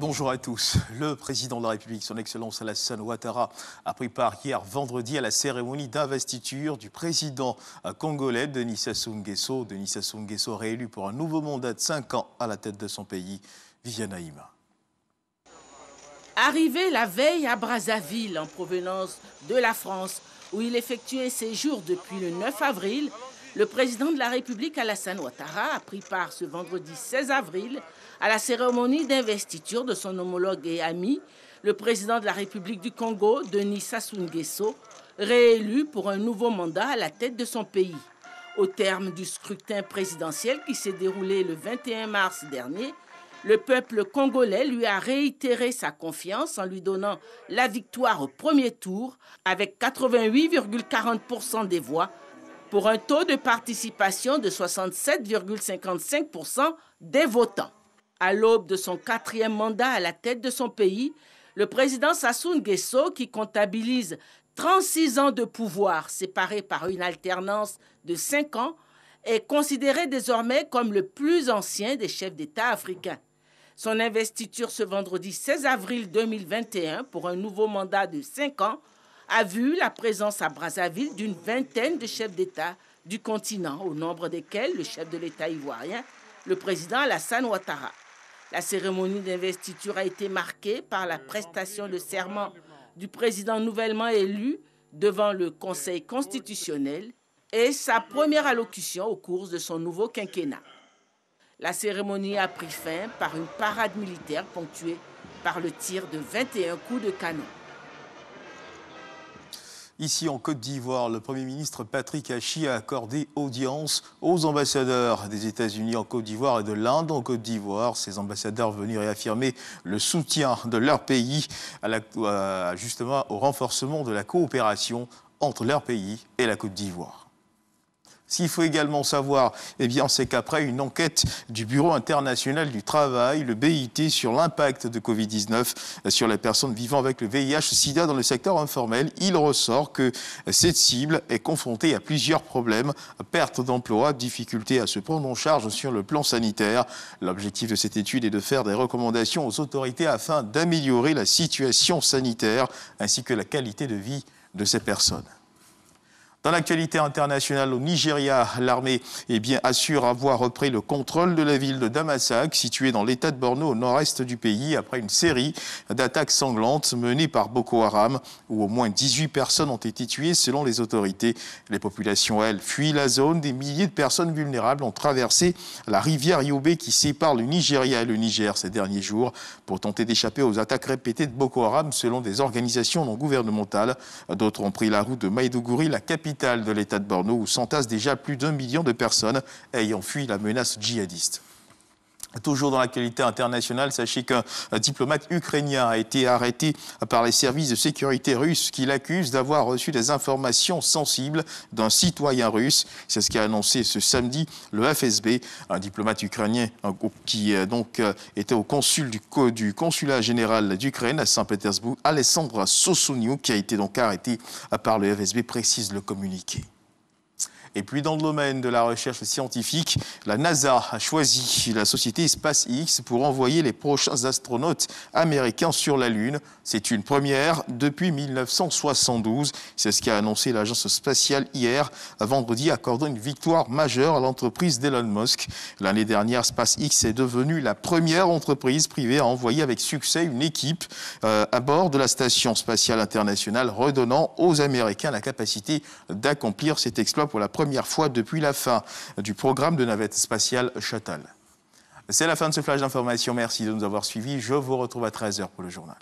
Bonjour à tous. Le président de la République, son Excellence Alassane Ouattara, a pris part hier vendredi à la cérémonie d'investiture du président congolais Denis Sassou Nguesso. Denis Sassou Nguesso réélu pour un nouveau mandat de 5 ans à la tête de son pays. Viviane Haïma. Arrivé la veille à Brazzaville en provenance de la France, où il effectuait ses jours depuis le 9 avril, le président de la République Alassane Ouattara a pris part ce vendredi 16 avril à la cérémonie d'investiture de son homologue et ami, le président de la République du Congo, Denis Sassou Nguesso, réélu pour un nouveau mandat à la tête de son pays. Au terme du scrutin présidentiel qui s'est déroulé le 21 mars dernier, le peuple congolais lui a réitéré sa confiance en lui donnant la victoire au premier tour avec 88,40% des voix pour un taux de participation de 67,55% des votants. À l'aube de son 4e mandat à la tête de son pays, le président Sassou Nguesso, qui comptabilise 36 ans de pouvoir séparés par une alternance de 5 ans, est considéré désormais comme le plus ancien des chefs d'État africains. Son investiture ce vendredi 16 avril 2021 pour un nouveau mandat de 5 ans a vu la présence à Brazzaville d'une vingtaine de chefs d'État du continent, au nombre desquels le chef de l'État ivoirien, le président Alassane Ouattara. La cérémonie d'investiture a été marquée par la prestation de serment du président nouvellement élu devant le Conseil constitutionnel et sa première allocution au cours de son nouveau quinquennat. La cérémonie a pris fin par une parade militaire ponctuée par le tir de 21 coups de canon. Ici en Côte d'Ivoire, le Premier ministre Patrick Achi a accordé audience aux ambassadeurs des États-Unis en Côte d'Ivoire et de l'Inde en Côte d'Ivoire. Ces ambassadeurs venus réaffirmer le soutien de leur pays justement au renforcement de la coopération entre leur pays et la Côte d'Ivoire. Ce qu'il faut également savoir, c'est qu'après une enquête du Bureau international du travail, le BIT, sur l'impact de Covid-19 sur les personnes vivant avec le VIH-Sida dans le secteur informel, il ressort que cette cible est confrontée à plusieurs problèmes, perte d'emploi, difficulté à se prendre en charge sur le plan sanitaire. L'objectif de cette étude est de faire des recommandations aux autorités afin d'améliorer la situation sanitaire ainsi que la qualité de vie de ces personnes. Dans l'actualité internationale, au Nigeria, l'armée assure avoir repris le contrôle de la ville de Damasak, située dans l'état de Borno au nord-est du pays, après une série d'attaques sanglantes menées par Boko Haram, où au moins 18 personnes ont été tuées selon les autorités. Les populations, elles, fuient la zone. Des milliers de personnes vulnérables ont traversé la rivière Yobe qui sépare le Nigeria et le Niger ces derniers jours pour tenter d'échapper aux attaques répétées de Boko Haram selon des organisations non gouvernementales. D'autres ont pris la route de Maïdougouri, la capitale de l'état de Borno, où s'entassent déjà plus d'1 million de personnes ayant fui la menace djihadiste. Toujours dans l'actualité internationale, sachez qu'un diplomate ukrainien a été arrêté par les services de sécurité russes qui l'accusent d'avoir reçu des informations sensibles d'un citoyen russe. C'est ce qu'a annoncé ce samedi le FSB, un diplomate ukrainien qui était au du consulat général d'Ukraine à Saint-Pétersbourg, Alessandra Sosuniuk, qui a été donc arrêté par le FSB, précise le communiqué. Et puis dans le domaine de la recherche scientifique, la NASA a choisi la société SpaceX pour envoyer les prochains astronautes américains sur la Lune. C'est une première depuis 1972. C'est ce qu'a annoncé l'agence spatiale hier, vendredi, accordant une victoire majeure à l'entreprise d'Elon Musk. L'année dernière, SpaceX est devenue la première entreprise privée à envoyer avec succès une équipe à bord de la station spatiale internationale, redonnant aux Américains la capacité d'accomplir cet exploit pour la première fois depuis la fin du programme de navette spatiale Shuttle. C'est la fin de ce flash d'information. Merci de nous avoir suivis. Je vous retrouve à 13h pour le journal.